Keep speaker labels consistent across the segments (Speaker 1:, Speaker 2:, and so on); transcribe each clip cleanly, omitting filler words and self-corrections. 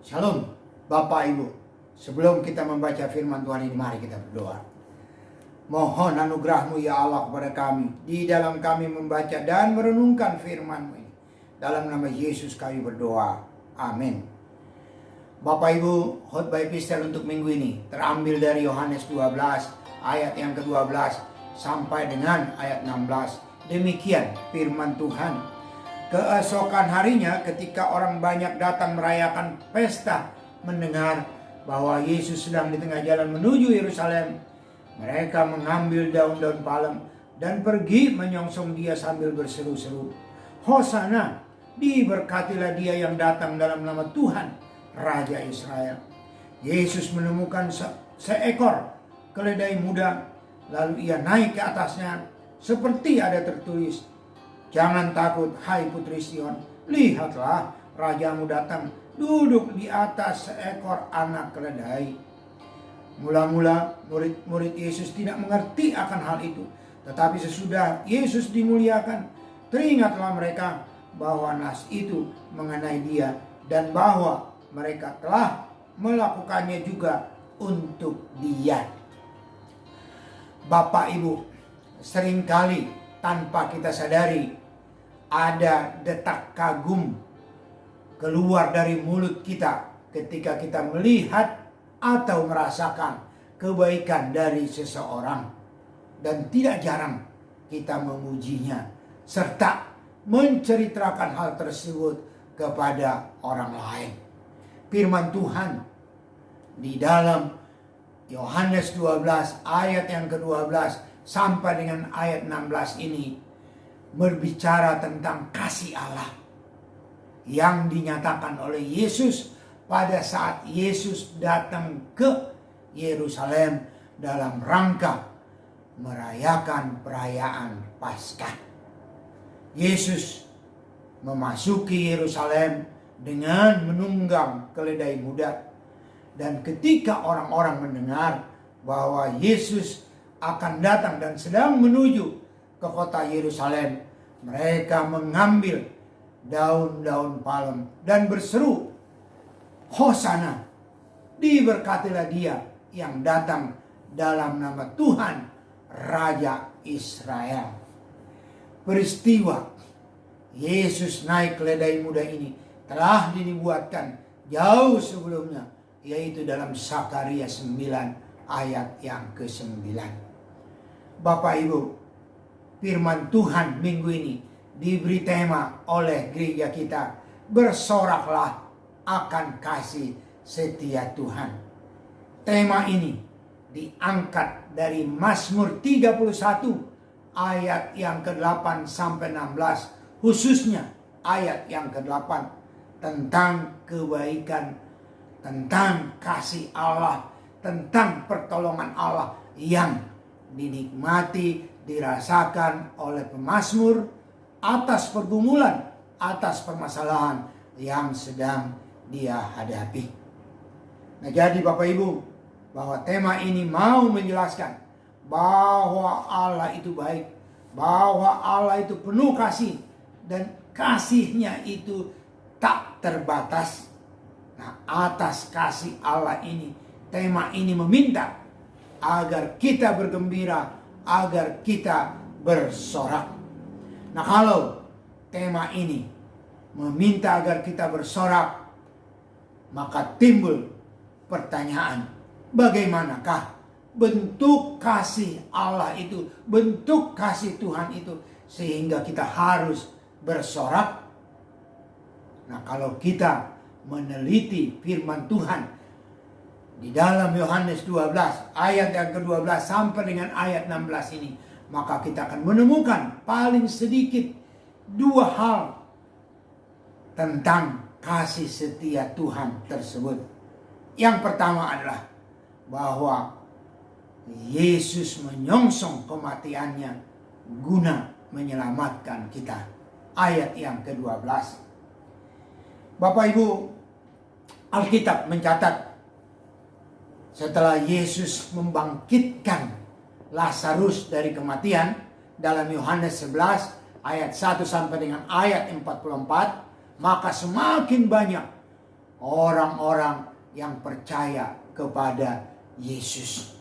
Speaker 1: Shalom Bapak Ibu. Sebelum kita membaca firman Tuhan ini, mari kita berdoa. Mohon anugerah-Mu ya Allah kepada kami, di dalam kami membaca dan merenungkan firman-Mu ini. Dalam nama Yesus kami berdoa. Amin. Bapak Ibu, khotbah epistel untuk minggu ini terambil dari Yohanes 12 ayat yang ke-12 sampai dengan ayat 16. Demikian firman Tuhan. Keesokan harinya ketika orang banyak datang merayakan pesta, mendengar bahwa Yesus sedang di tengah jalan menuju Yerusalem, mereka mengambil daun-daun palem dan pergi menyongsong dia sambil berseru-seru, Hosana, diberkatilah dia yang datang dalam nama Tuhan, Raja Israel. Yesus menemukan seekor keledai muda, lalu ia naik ke atasnya, seperti ada tertulis, jangan takut, hai putri Sion, lihatlah rajamu datang, duduk di atas seekor anak keledai. Mula-mula murid-murid Yesus tidak mengerti akan hal itu. Tetapi sesudah Yesus dimuliakan, teringatlah mereka bahwa nas itu mengenai dia, dan bahwa mereka telah melakukannya juga untuk dia. Bapak Ibu, seringkali tanpa kita sadari ada detak kagum keluar dari mulut kita ketika kita melihat atau merasakan kebaikan dari seseorang, dan tidak jarang kita memujinya serta menceritakan hal tersebut kepada orang lain. Firman Tuhan di dalam Yohanes 12 ayat yang ke-12 sampai dengan ayat 16 ini berbicara tentang kasih Allah yang dinyatakan oleh Yesus pada saat Yesus datang ke Yerusalem dalam rangka merayakan perayaan Paskah. Yesus memasuki Yerusalem dengan menunggang keledai muda, dan ketika orang-orang mendengar bahwa Yesus akan datang dan sedang menuju ke kota Yerusalem, mereka mengambil daun-daun palem dan berseru, Hosana, diberkatilah dia yang datang dalam nama Tuhan, Raja Israel. Peristiwa Yesus naik keledai muda ini telah dibuatkan jauh sebelumnya, yaitu dalam Sakaria 9 ayat yang ke-9. Bapak Ibu, firman Tuhan minggu ini diberi tema oleh gereja kita, bersoraklah akan kasih setia Tuhan. Tema ini diangkat dari Mazmur 31 ayat yang ke-8 sampai 16, khususnya ayat yang ke-8 tentang kebaikan, tentang kasih Allah, tentang pertolongan Allah yang dinikmati, dirasakan oleh pemazmur atas pergumulan, atas permasalahan yang sedang dia hadapi. Nah, jadi Bapak Ibu, bahwa tema ini mau menjelaskan bahwa Allah itu baik, bahwa Allah itu penuh kasih, dan kasihnya itu tak terbatas. Nah, atas kasih Allah ini, tema ini meminta agar kita bergembira, agar kita bersorak. Nah, kalau tema ini meminta agar kita bersorak, maka timbul pertanyaan, bagaimanakah bentuk kasih Allah itu, bentuk kasih Tuhan itu, sehingga kita harus bersorak? Nah, kalau kita meneliti firman Tuhan di dalam Yohanes 12 ayat yang ke-12 sampai dengan ayat 16 ini, maka kita akan menemukan paling sedikit dua hal tentang kasih setia Tuhan tersebut. Yang pertama adalah bahwa Yesus menyongsong kematiannya guna menyelamatkan kita. Ayat yang ke-12. Bapak Ibu, Alkitab mencatat setelah Yesus membangkitkan Lazarus dari kematian dalam Yohanes 11 ayat 1 sampai dengan ayat 44, maka semakin banyak orang-orang yang percaya kepada Yesus.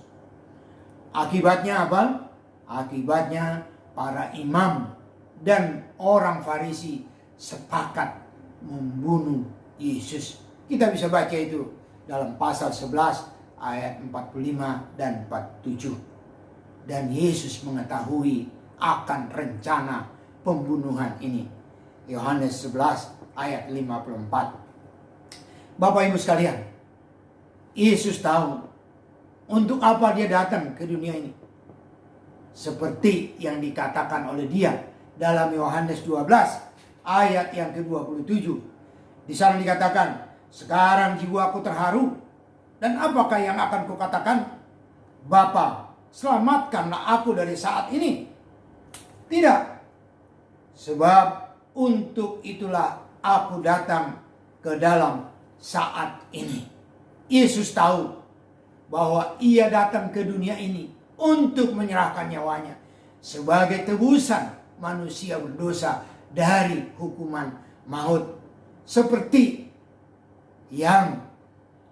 Speaker 1: Akibatnya apa? Akibatnya para imam dan orang Farisi sepakat membunuh Yesus. Kita bisa baca itu dalam pasal 11 ayat 45 dan 47. Dan Yesus mengetahui akan rencana pembunuhan ini. Yohanes 11 ayat 54. Bapak Ibu sekalian, Yesus tahu untuk apa dia datang ke dunia ini. Seperti yang dikatakan oleh dia dalam Yohanes 12 ayat yang ke-27. Di sana dikatakan, sekarang jiwaku terharu, dan apakah yang akan kukatakan? Bapa, selamatkanlah aku dari saat ini. Tidak. Sebab untuk itulah aku datang ke dalam saat ini. Yesus tahu bahwa ia datang ke dunia ini untuk menyerahkan nyawanya sebagai tebusan manusia berdosa dari hukuman maut. Seperti yang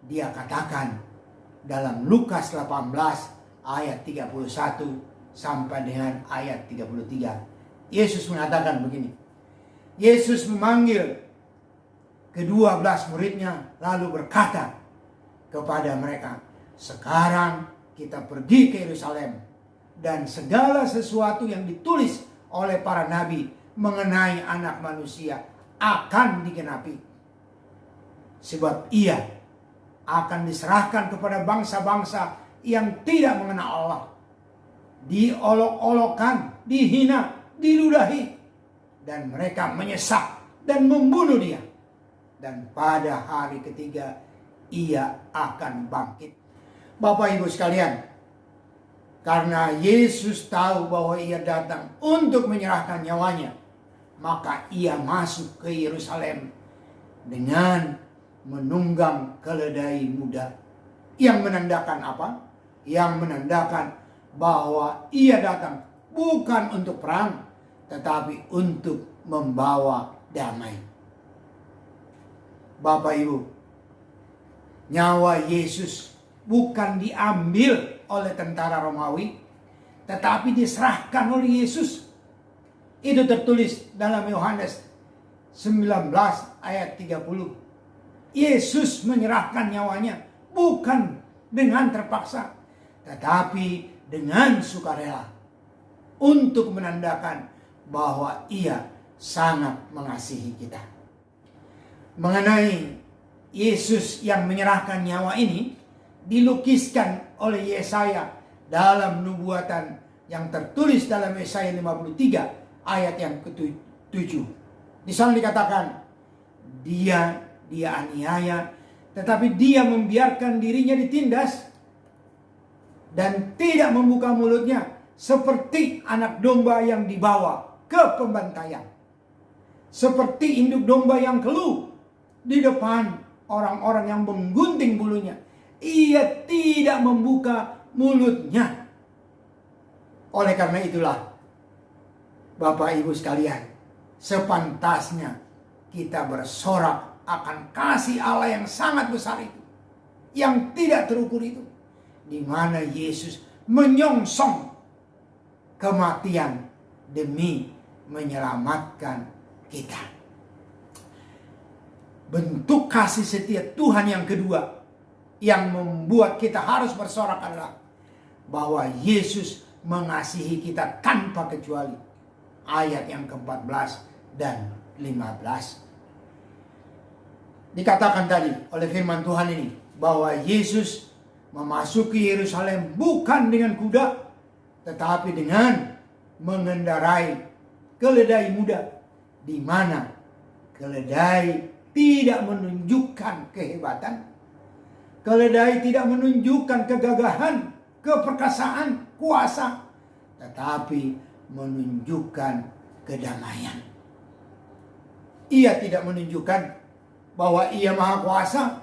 Speaker 1: dia katakan dalam Lukas 18 ayat 31 sampai dengan ayat 33. Yesus mengatakan begini. Yesus memanggil ke-12 muridnya lalu berkata kepada mereka, sekarang kita pergi ke Yerusalem dan segala sesuatu yang ditulis oleh para nabi mengenai anak manusia akan digenapi. Sebab ia akan diserahkan kepada bangsa-bangsa yang tidak mengenal Allah. Diolok-olokkan, dihina, diludahi. Dan mereka menyesak dan membunuh dia. Dan pada hari ketiga ia akan bangkit. Bapak Ibu sekalian, karena Yesus tahu bahwa ia datang untuk menyerahkan nyawanya, maka ia masuk ke Yerusalem dengan menunggang keledai muda. Yang menandakan apa? Yang menandakan bahwa ia datang bukan untuk perang, tetapi untuk membawa damai. Bapak Ibu, nyawa Yesus bukan diambil oleh tentara Romawi, tetapi diserahkan oleh Yesus. Itu tertulis dalam Yohanes 19 ayat 30. Yesus menyerahkan nyawanya bukan dengan terpaksa, tetapi dengan sukarela, untuk menandakan bahwa ia sangat mengasihi kita. Mengenai Yesus yang menyerahkan nyawa ini dilukiskan oleh Yesaya dalam nubuatan yang tertulis dalam Yesaya 53 ayat yang ke-7. Di sana dikatakan, dia aniaya, tetapi dia membiarkan dirinya ditindas dan tidak membuka mulutnya, seperti anak domba yang dibawa ke pembantaian, seperti induk domba yang keluh di depan orang-orang yang menggunting bulunya. Ia tidak membuka mulutnya. Oleh karena itulah, Bapak Ibu sekalian, sepantasnya kita bersorak akan kasih Allah yang sangat besar itu, yang tidak terukur itu, di mana Yesus menyongsong kematian demi menyelamatkan kita. Bentuk kasih setia Tuhan yang kedua yang membuat kita harus bersorak adalah bahwa Yesus mengasihi kita tanpa kecuali. Ayat yang ke-14 dan 15. Dikatakan tadi oleh firman Tuhan ini bahwa Yesus memasuki Yerusalem bukan dengan kuda, tetapi dengan mengendarai keledai muda, di mana keledai tidak menunjukkan kehebatan, keledai tidak menunjukkan kegagahan, keperkasaan, kuasa, tetapi menunjukkan kedamaian. Ia tidak menunjukkan bahwa ia maha kuasa.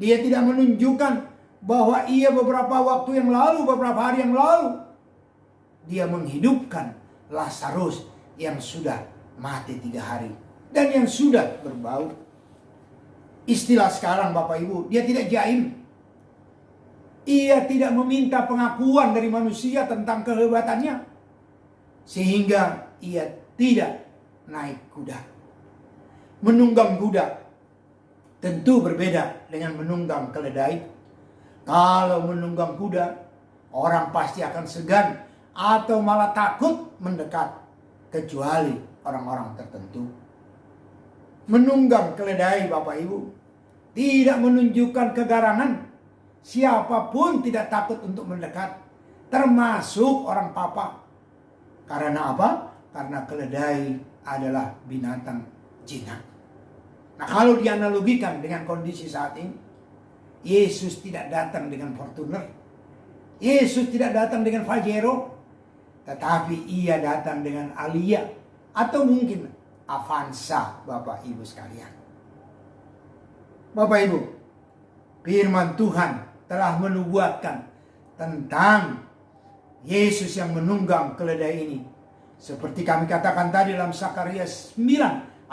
Speaker 1: Dia tidak menunjukkan bahwa ia beberapa waktu yang lalu, beberapa hari yang lalu, dia menghidupkan Lazarus yang sudah mati 3 hari dan yang sudah berbau. Istilah sekarang Bapak Ibu, dia tidak jaim. Ia tidak meminta pengakuan dari manusia tentang kehebatannya. Sehingga ia tidak naik kuda. Menunggang kuda tentu berbeda dengan menunggang keledai. Kalau menunggang kuda, orang pasti akan segan atau malah takut mendekat, kecuali orang-orang tertentu. Menunggang keledai Bapak Ibu tidak menunjukkan kegarangan. Siapapun tidak takut untuk mendekat, termasuk orang papa. Karena apa? Karena keledai adalah binatang jinak. Nah, kalau dianalogikan dengan kondisi saat ini, Yesus tidak datang dengan Fortuner, Yesus tidak datang dengan Pajero, tetapi ia datang dengan Alia atau mungkin Avanza, Bapak Ibu sekalian. Bapak Ibu, firman Tuhan telah menubuatkan tentang Yesus yang menunggang keledai ini. Seperti kami katakan tadi dalam Zakaria 9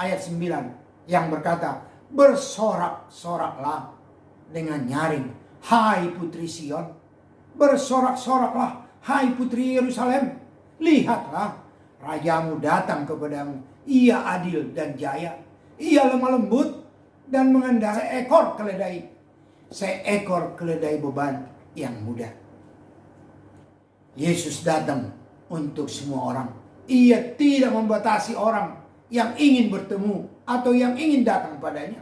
Speaker 1: ayat 9 yang berkata, bersorak-soraklah dengan nyaring, hai putri Sion. Bersorak-soraklah, hai putri Yerusalem. Lihatlah, rajamu datang kepadamu. Ia adil dan jaya. Ia lemah lembut dan mengendarai seekor keledai. Seekor keledai beban yang mudah. Yesus datang untuk semua orang. Ia tidak membatasi orang yang ingin bertemu atau yang ingin datang padanya.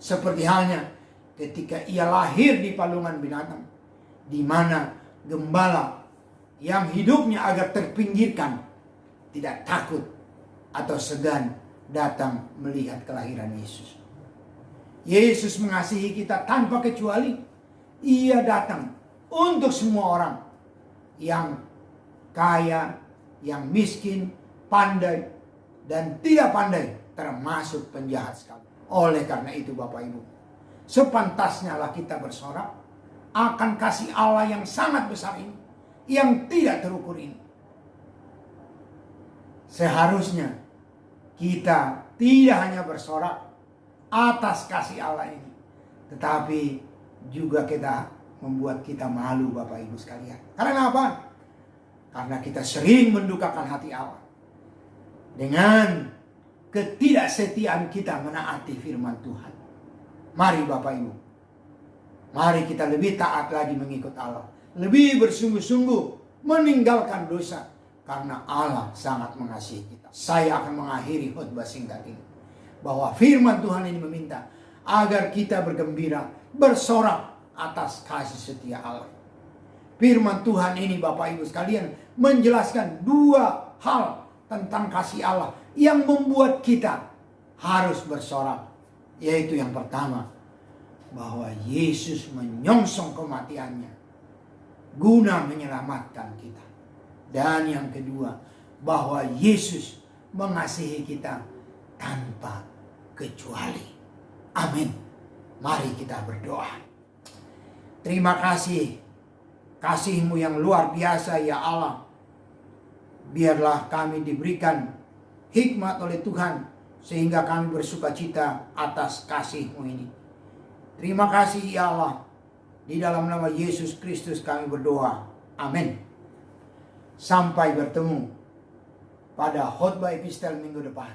Speaker 1: Seperti halnya ketika ia lahir di palungan binatang, di mana gembala yang hidupnya agak terpinggirkan tidak takut atau segan datang melihat kelahiran Yesus. Yesus mengasihi kita tanpa kecuali. Ia datang untuk semua orang, yang kaya, yang miskin, pandai, dan tidak pandai, termasuk penjahat sekali. Oleh karena itu Bapak Ibu, sepantasnya lah kita bersorak akan kasih Allah yang sangat besar ini, yang tidak terukur ini. Seharusnya kita tidak hanya bersorak atas kasih Allah ini, tetapi juga kita membuat kita malu Bapak Ibu sekalian. Karena apa? Karena kita sering mendukakan hati Allah dengan ketidaksetiaan kita menaati firman Tuhan. Mari Bapak Ibu, mari kita lebih taat lagi mengikut Allah, lebih bersungguh-sungguh meninggalkan dosa, karena Allah sangat mengasihi kita. Saya akan mengakhiri khotbah singkat ini, bahwa firman Tuhan ini meminta agar kita bergembira, bersorak atas kasih setia Allah. Firman Tuhan ini Bapak Ibu sekalian menjelaskan dua hal tentang kasih Allah yang membuat kita harus bersorak. Yaitu yang pertama, bahwa Yesus menyongsong kematiannya guna menyelamatkan kita. Dan yang kedua, bahwa Yesus mengasihi kita tanpa kecuali. Amin. Mari kita berdoa. Terima kasih, kasih-Mu yang luar biasa ya Allah. Biarlah kami diberikan hikmat oleh Tuhan, sehingga kami bersukacita atas kasih-Mu ini. Terima kasih ya Allah. Di dalam nama Yesus Kristus kami berdoa. Amin. Sampai bertemu pada khotbah epistel minggu depan.